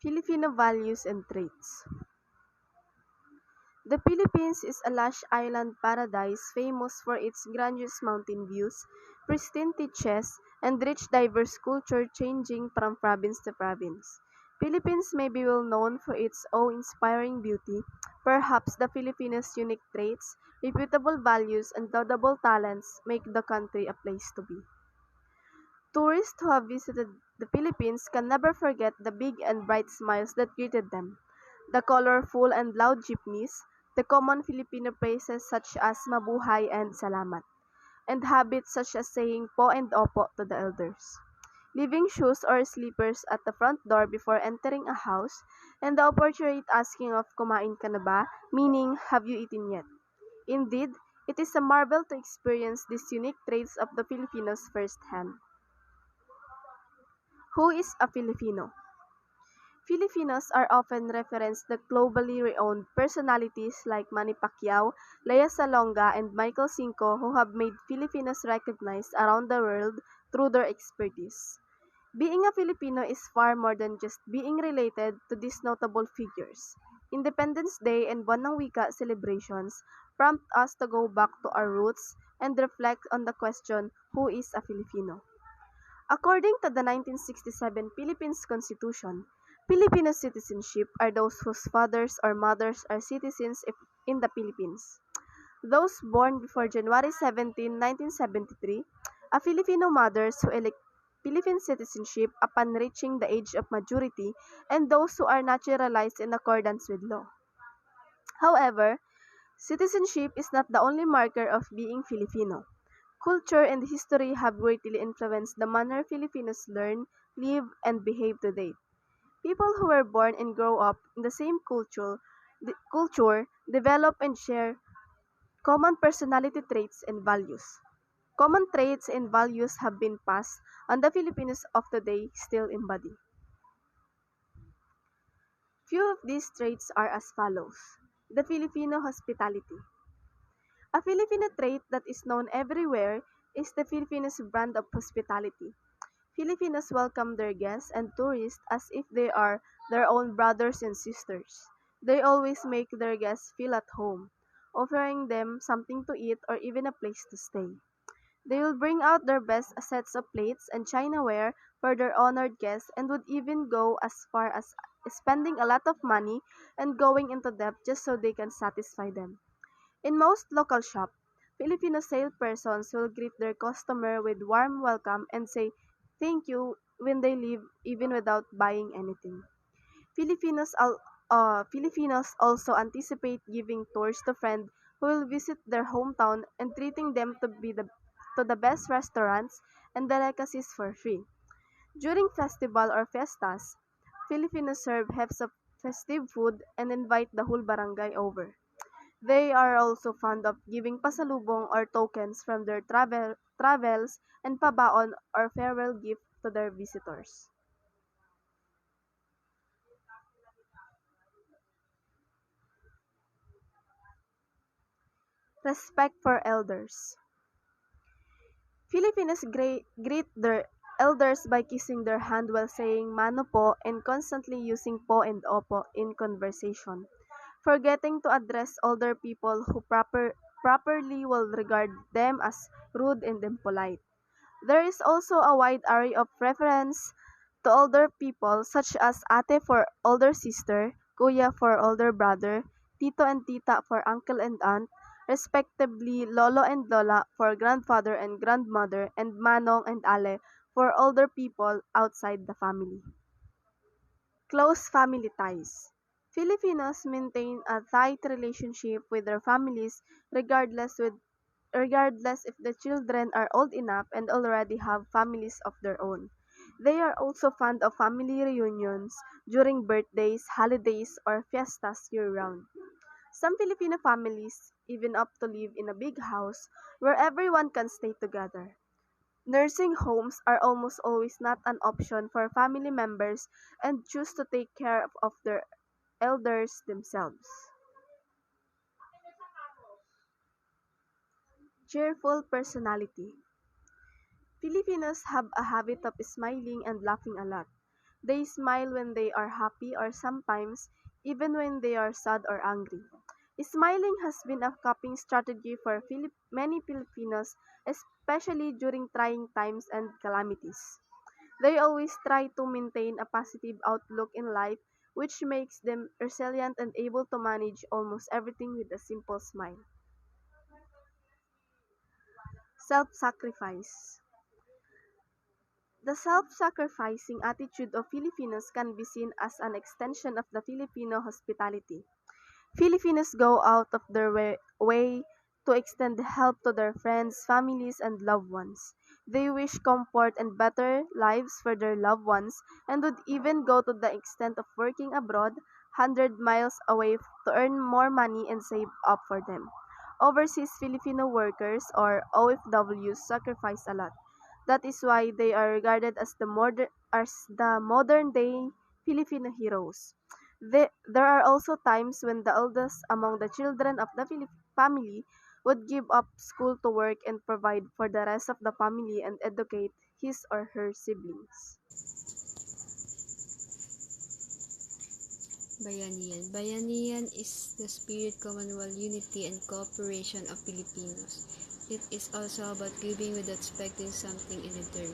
Filipino values and traits. The Philippines is a lush island paradise famous for its grandiose mountain views, pristine beaches, and rich diverse culture changing from province to province. Philippines may be well known for its awe-inspiring beauty. Perhaps the Filipinos' unique traits, reputable values, and laudable talents make the country a place to be. Tourists who have visited the Philippines can never forget the big and bright smiles that greeted them, the colorful and loud jeepneys, the common Filipino phrases such as mabuhay and salamat, and habits such as saying po and opo to the elders, leaving shoes or slippers at the front door before entering a house, and the opportunity asking of kumain ka na ba, meaning have you eaten yet? Indeed, it is a marvel to experience these unique traits of the Filipinos firsthand. Who is a Filipino? Filipinos are often referenced the globally renowned personalities like Manny Pacquiao, Lea Salonga, and Michael Cinco who have made Filipinos recognized around the world through their expertise. Being a Filipino is far more than just being related to these notable figures. Independence Day and Buwan ng Wika celebrations prompt us to go back to our roots and reflect on the question, who is a Filipino? According to the 1967 Philippines Constitution, Filipino citizenship are those whose fathers or mothers are citizens in the Philippines. Those born before January 17, 1973, a Filipino mothers who elect Philippine citizenship upon reaching the age of majority, and those who are naturalized in accordance with law. However, citizenship is not the only marker of being Filipino. Culture and history have greatly influenced the manner Filipinos learn, live, and behave today. People who were born and grow up in the same culture develop and share common personality traits and values. Common traits and values have been passed on the Filipinos of today still embody. Few of these traits are as follows. The Filipino hospitality. A Filipino trait that is known everywhere is the Filipinos' brand of hospitality. Filipinos welcome their guests and tourists as if they are their own brothers and sisters. They always make their guests feel at home, offering them something to eat or even a place to stay. They will bring out their best sets of plates and chinaware for their honored guests and would even go as far as spending a lot of money and going into debt just so they can satisfy them. In most local shops, Filipino salespersons will greet their customer with warm welcome and say thank you when they leave even without buying anything. Filipinos also anticipate giving tours to friends who will visit their hometown and treating them to the best restaurants and delicacies for free. During festival or fiestas, Filipinos serve heaps of festive food and invite the whole barangay over. They are also fond of giving pasalubong or tokens from their travels and pabaon or farewell gift to their visitors. Respect for elders. Filipinos greet their elders by kissing their hand while saying mano po and constantly using po and opo in conversation, forgetting to address older people who properly will regard them as rude and impolite. There is also a wide array of reference to older people such as ate for older sister, kuya for older brother, tito and tita for uncle and aunt, respectively lolo and lola for grandfather and grandmother, and manong and ale for older people outside the family. Close family ties. Filipinos maintain a tight relationship with their families regardless if the children are old enough and already have families of their own. They are also fond of family reunions during birthdays, holidays, or fiestas year-round. Some Filipino families even opt to live in a big house where everyone can stay together. Nursing homes are almost always not an option for family members and choose to take care of their elders themselves. Cheerful personality. Filipinos have a habit of smiling and laughing a lot. They smile when they are happy or sometimes even when they are sad or angry. Smiling has been a coping strategy for many Filipinos, especially during trying times and calamities. They always try to maintain a positive outlook in life, which makes them resilient and able to manage almost everything with a simple smile. Self sacrifice. The self sacrificing attitude of Filipinos can be seen as an extension of the Filipino hospitality. Filipinos go out of their way to extend help to their friends, families, and loved ones. They wish comfort and better lives for their loved ones and would even go to the extent of working abroad, 100 miles away to earn more money and save up for them. Overseas Filipino workers or OFWs sacrifice a lot. That is why they are regarded as the modern day Filipino heroes. There are also times when the eldest among the children of the family would give up school to work and provide for the rest of the family and educate his or her siblings. Bayanihan. Bayanihan is the spirit, commonwealth, unity, and cooperation of Filipinos. It is also about giving without expecting something in return.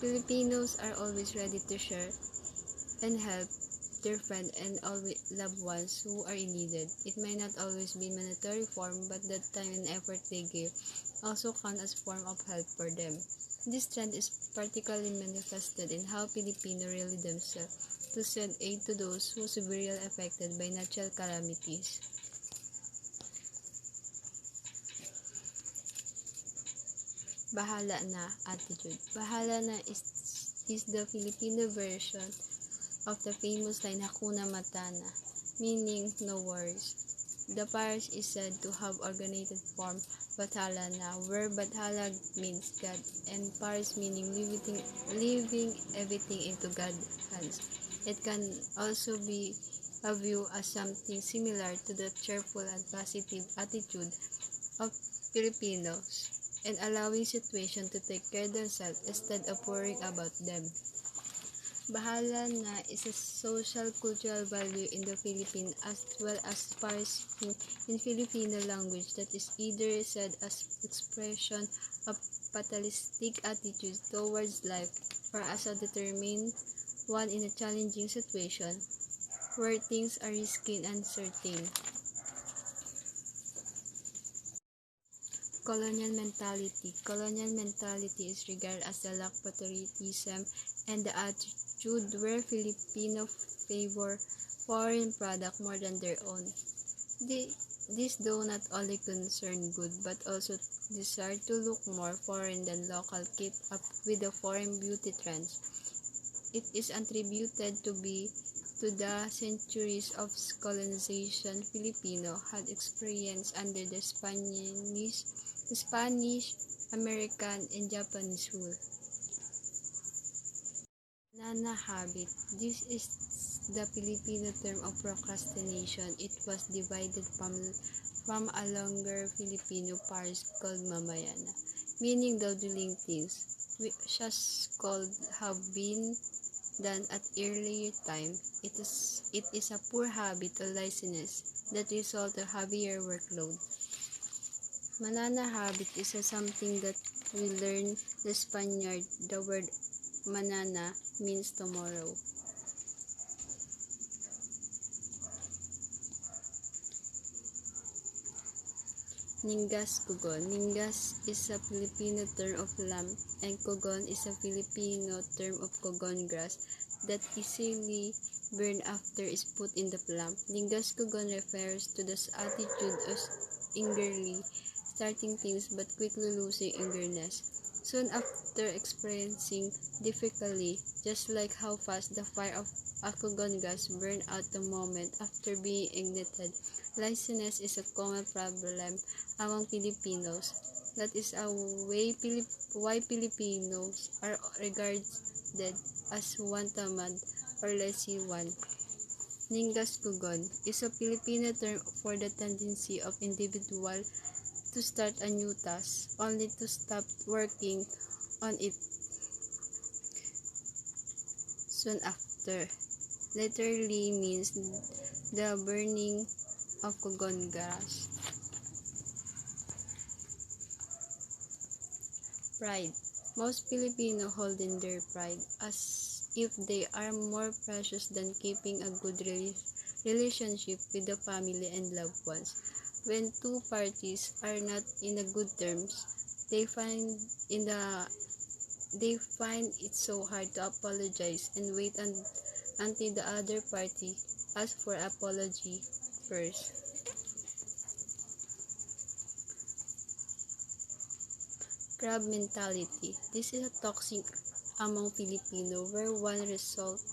Filipinos are always ready to share and help their friends and always loved ones who are in needed. It may not always be in monetary form, but the time and effort they give also count as form of help for them. This trend is particularly manifested in how Filipinos rally themselves to send aid to those who are severely affected by natural calamities. Bahala na attitude. Bahala na is the Filipino version of the famous line Hakuna Matata, meaning no worries. The parish is said to have originated from Bathala na, where Bathala means God, and parish meaning leaving everything into God's hands. It can also be viewed as something similar to the cheerful and positive attitude of Filipinos, and allowing situations to take care of themselves instead of worrying about them. Bahala na is a social cultural value in the Philippines as well as parsing in Filipino language that is either said as expression of fatalistic attitude towards life or as a determined one in a challenging situation where things are risky and uncertain. Colonial mentality. Colonial mentality is regarded as a lack patriotism and the attitude where Filipino favor foreign product more than their own. This do not only concern good but also desire to look more foreign than local, keep up with the foreign beauty trends. It is attributed to the centuries of colonization Filipino had experienced under the Spanish, American, and Japanese rule. Banana habit. This is the Filipino term of procrastination. It was divided from a longer Filipino parish called mamayana, meaning dawdling things, which as called have been done at earlier time. It is a poor habit or laziness that results in heavier workload. Manana habit is something that we learn the Spaniard. The word manana means tomorrow. Ningas kugon. Ningas is a Filipino term of lamb and kugon is a Filipino term of kugon grass that easily burned after is put in the lamp. Ningas kugon refers to the attitude of eagerly starting things but quickly losing eagerness soon after experiencing difficulty, just like how fast the fire of a kugon gas burned out the moment after being ignited. Laziness is a common problem among Filipinos. That is a way why Filipinos are regarded as one tamad or lazy one. Ningas kugon is a Filipino term for the tendency of individual to start a new task only to stop working on it soon after. Literally means the burning of Cogongaras. Pride. Most Filipino hold in their pride as if they are more precious than keeping a good relationship with the family and loved ones. When two parties are not in a good terms, they find it so hard to apologize and wait until the other party asks for apology first. Crab mentality. This is a toxic among Filipino where one resolves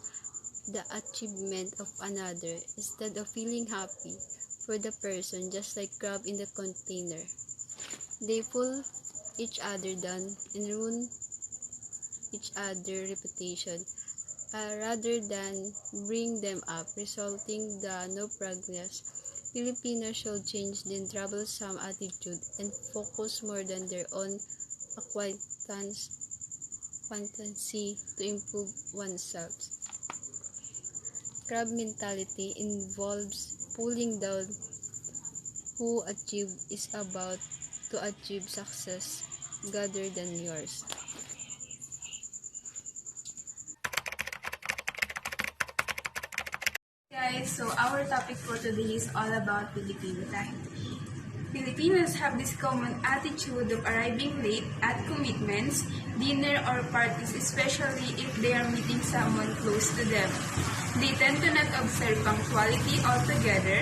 the achievement of another instead of feeling happy for the person, just like crab in the container. They pull each other down and ruin each other's reputation rather than bring them up, resulting the no progress. Filipinos should change their troublesome attitude and focus more than their own fantasy to improve oneself. Crab mentality involves pulling down who achieved is about to achieve success rather than yours. Guys, so our topic for today is all about Filipino time. Filipinos have this common attitude of arriving late at commitments, dinner or parties, especially if they are meeting someone close to them. They tend to not observe punctuality altogether.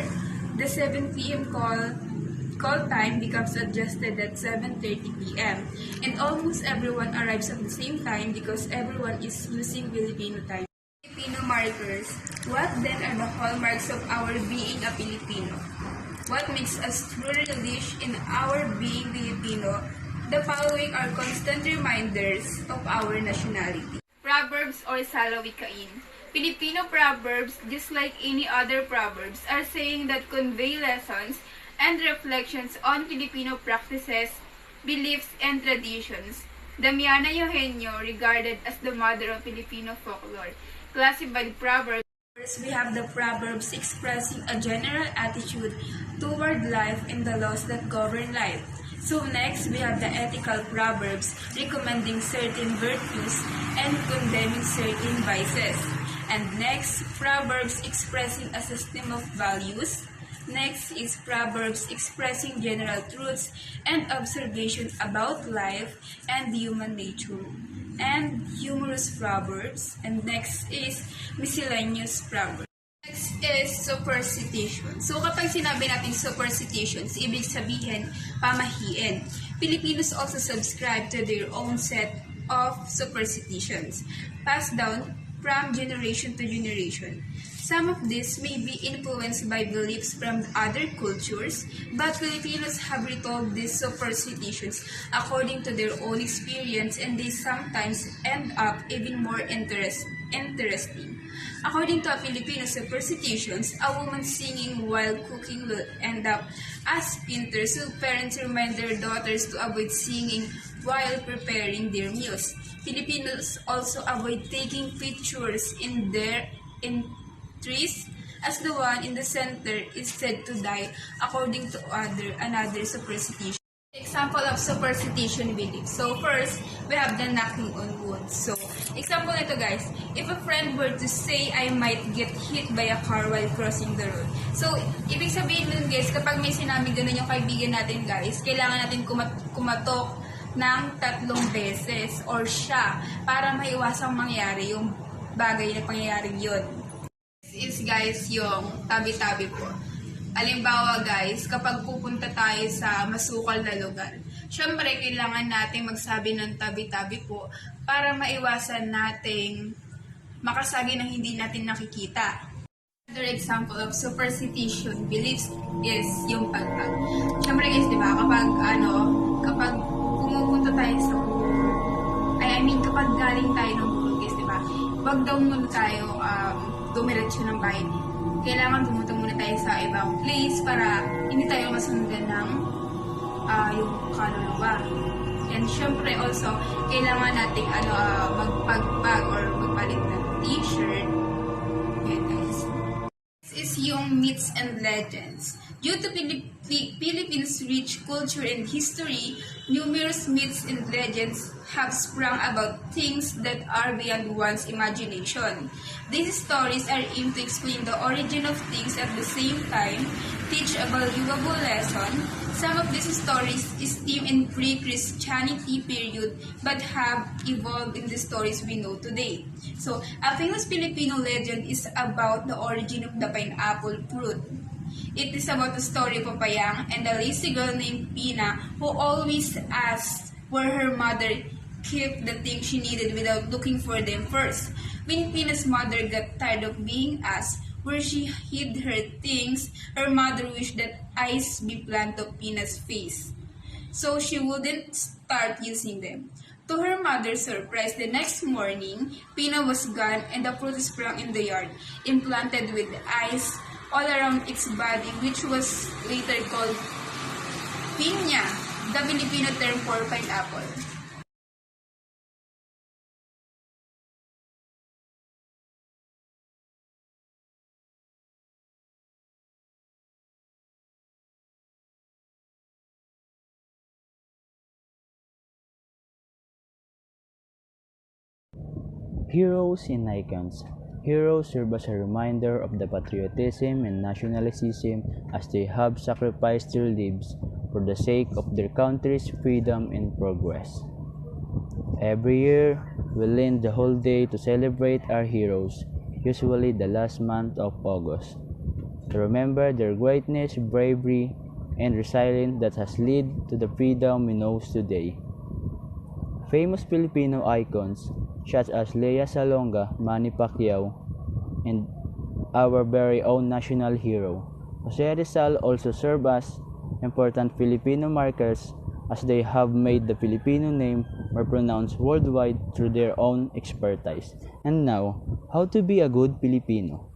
The 7 p.m. call time becomes adjusted at 7:30 p.m. and almost everyone arrives at the same time because everyone is using Filipino time. Filipino markers. What then are the hallmarks of our being a Filipino? What makes us truly relish in our being Filipino? The following are constant reminders of our nationality. Proverbs or salawikain. Filipino proverbs, just like any other proverbs, are saying that convey lessons and reflections on Filipino practices, beliefs, and traditions. Damiana Eugenio, regarded as the mother of Filipino folklore, classified proverbs. First, we have the proverbs expressing a general attitude toward life and the laws that govern life. So next, we have the ethical proverbs recommending certain virtues and condemning certain vices. And next, proverbs expressing a system of values. Next is proverbs expressing general truths and observations about life and human nature. And humorous proverbs. And next is miscellaneous proverbs. Next is superstition. So kapag sinabi natin superstitions, ibig sabihin pamahiin. Filipinos also subscribe to their own set of superstitions, passed down from generation to generation. Some of this may be influenced by beliefs from other cultures, but Filipinos have retold these superstitions according to their own experience, and they sometimes end up even more interesting. According to Filipino superstitions, a woman singing while cooking will end up as painters, so parents remind their daughters to avoid singing while preparing their meals. Filipinos also avoid taking pictures in trees, as the one in the center is said to die according to another superstition. Example of superstition belief. So first, we have the knocking on wood. So, example nito guys, if a friend were to say I might get hit by a car while crossing the road. So, ibig sabihin nun guys, kapag may sinabi ganun yung kaibigan natin guys, kailangan natin kumatok ng 3 beses or siya para maiwasang mangyari yung bagay na pangyayaring yun. Is guys yung tabi-tabi po. Halimbawa guys, kapag pupunta tayo sa masukal na lugar, syempre kailangan natin magsabi ng tabi-tabi po para maiwasan nating makasagi ng hindi natin nakikita. Another example of superstition beliefs is yung pagpag. Syempre guys, di ba, kapag pumupunta tayo sa kapag galing tayo ng burol guys, di ba, wag daw muna tayo dumiretso ng bahay. Kailangan pumunta muna tayo sa ibang place para hindi tayo masundan ng yung kaluluwa. And syempre also, kailangan natin magpagpag or magpalit na t-shirt. Yan guys. This is yung myths and legends. Due to Philippines' rich culture and history, numerous myths and legends have sprung about things that are beyond one's imagination. These stories are aimed to explain the origin of things at the same time, teach a valuable lesson. Some of these stories stem in pre-Christianity period but have evolved in the stories we know today. So, a famous Filipino legend is about the origin of the pineapple fruit. It is about the story of Papayang and a lazy girl named Pina who always asked where her mother kept the things she needed without looking for them first. When Pina's mother got tired of being asked where she hid her things, her mother wished that eyes be planted to Pina's face, so she wouldn't start using them. To her mother's surprise, the next morning, Pina was gone and the fruit sprang in the yard, implanted with eyes all around its body, which was later called piña, the Filipino term for pineapple. Heroes and icons. Heroes serve as a reminder of the patriotism and nationalism as they have sacrificed their lives for the sake of their country's freedom and progress. Every year, we lend the whole day to celebrate our heroes, usually the last month of August, to remember their greatness, bravery, and resilience that has led to the freedom we know today. Famous Filipino icons such as Lea Salonga, Manny Pacquiao, and our very own national hero, Jose Rizal, also serve as important Filipino markers as they have made the Filipino name more pronounced worldwide through their own expertise. And now, how to be a good Filipino.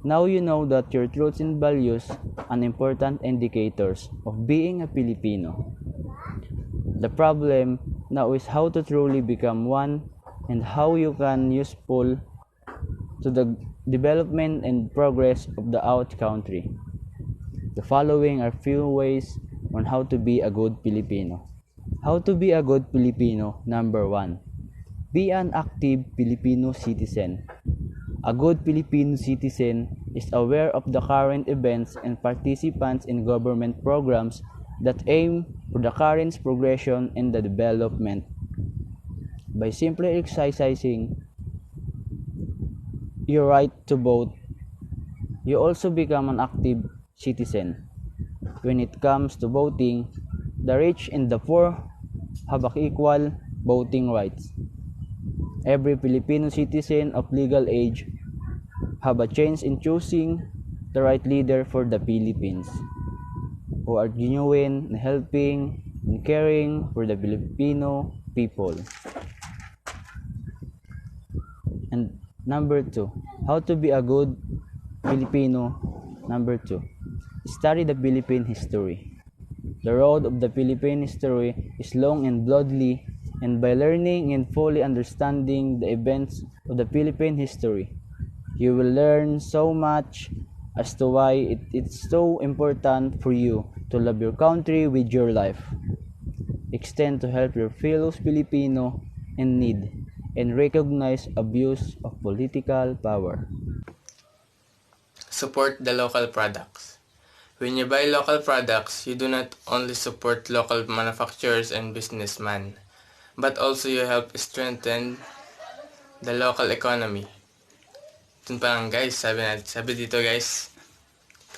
Now you know that your truths and values are important indicators of being a Filipino. The problem now is how to truly become one and how you can useful to the development and progress of the out country. The following are few ways on how to be a good Filipino. How to be a good Filipino. Number 1. Be an active Filipino citizen. A good Filipino citizen is aware of the current events and participants in government programs that aim for the current progression and the development. By simply exercising your right to vote, you also become an active citizen. When it comes to voting, the rich and the poor have equal voting rights. Every Filipino citizen of legal age have a chance in choosing the right leader for the Philippines, who are genuine in helping and caring for the Filipino people. And number 2, how to be a good Filipino. Number 2, study the Philippine history. The road of the Philippine history is long and bloody, and by learning and fully understanding the events of the Philippine history, you will learn so much as to why it's so important for you to love your country with your life. Extend to help your fellow Filipino in need and recognize abuse of political power. Support the local products. When you buy local products, you do not only support local manufacturers and businessmen, but also you help strengthen the local economy. Dun pa lang guys, sabi dito guys,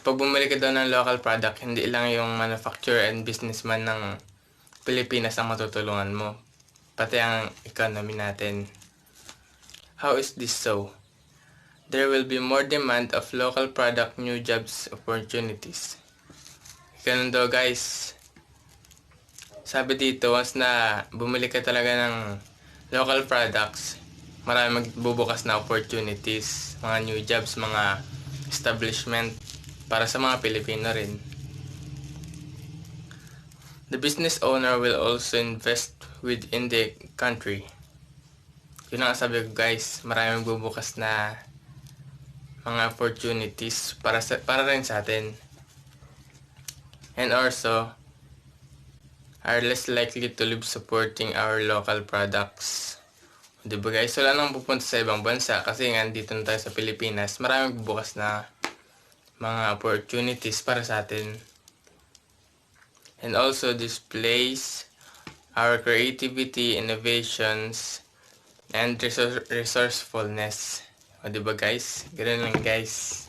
kapag bumili ka daw ng local product, hindi lang yung manufacturer and businessman ng Pilipinas ang matutulungan mo, pati ang economy natin. How is this so? There will be more demand of local product, new jobs, opportunities. Ganun daw guys. Sabi dito, once na bumili ka talaga ng local products, marami magbubukas na opportunities, mga new jobs, mga establishment para sa mga Pilipino rin. The business owner will also invest within the country. yun ang sabi ko guys, maraming bubukas na mga opportunities para rin sa atin. And also, are less likely to live supporting our local products. Diba guys? Wala nang pupunta sa ibang bansa kasi nga dito na tayo sa Pilipinas. Maraming bubukas na mga opportunities para sa atin. And also displays our creativity, innovations, and resourcefulness. O diba guys? Ganun lang guys.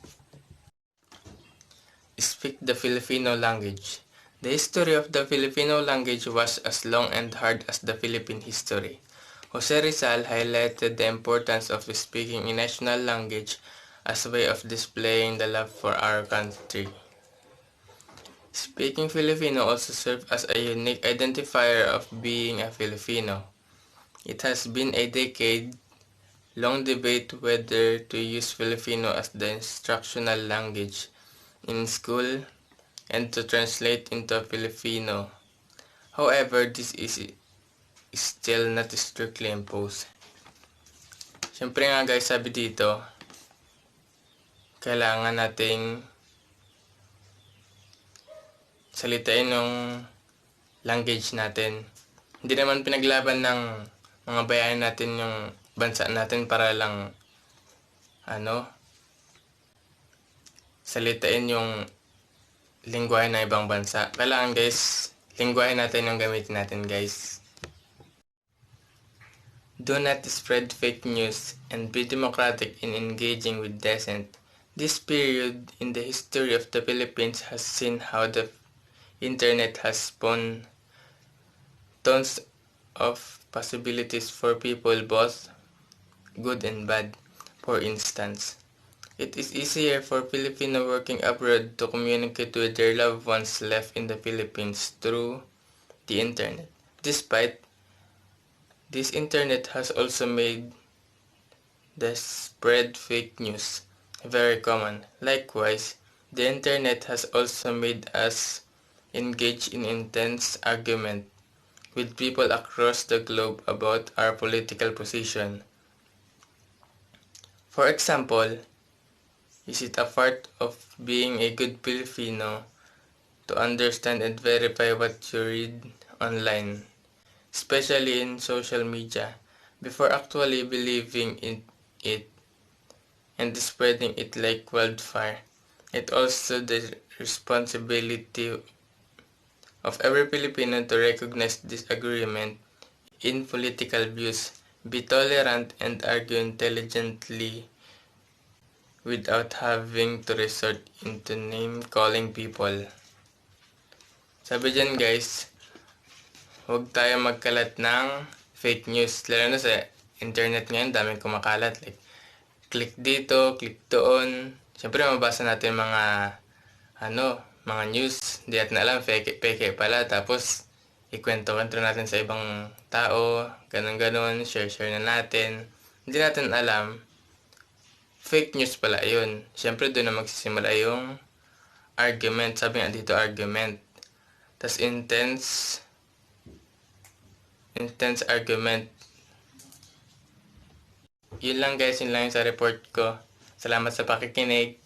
Speak the Filipino language. The history of the Filipino language was as long and hard as the Philippine history. Jose Rizal highlighted the importance of speaking a national language as a way of displaying the love for our country. Speaking Filipino also serves as a unique identifier of being a Filipino. It has been a decade-long debate whether to use Filipino as the instructional language in school and to translate into Filipino. However, this is still not strictly imposed. Siyempre nga guys, sabi dito, kailangan nating salitain yung language natin. Hindi naman pinaglaban ng mga bayan natin yung bansa natin para lang salitain yung lingwahe ng ibang bansa. Kailangan guys, lingwahe natin yung gamitin natin guys. Do not spread fake news and be democratic in engaging with dissent. This period in the history of the Philippines has seen how the internet has spawned tons of possibilities for people, both good and bad. For instance, it is easier for Filipino working abroad to communicate with their loved ones left in the Philippines through the internet. Despite this, internet has also made the spread fake news very common. Likewise, the internet has also made us engage in intense argument with people across the globe about our political position. For example, is it a part of being a good Filipino to understand and verify what you read online, especially in social media, before actually believing in it and spreading it like wildfire? It also the responsibility of every Filipino to recognize disagreement in political views, be tolerant, and argue intelligently without having to resort into name-calling people. Sabi dyan guys, huwag tayo magkalat ng fake news. Lalo na sa internet ngayon, daming kumakalat. Like, click dito, click doon. Siyempre, mabasa natin mga news. Di at na alam, peke pala. Tapos, ikwento-kwento natin sa ibang tao. Ganon-ganon, share na natin. Hindi natin alam, fake news pala yun. Siyempre, doon na magsisimula yung argument. Sabi nga dito, argument. Tas intense argument. Yun lang guys, yun lang yung sa report ko. Salamat sa pakikinig.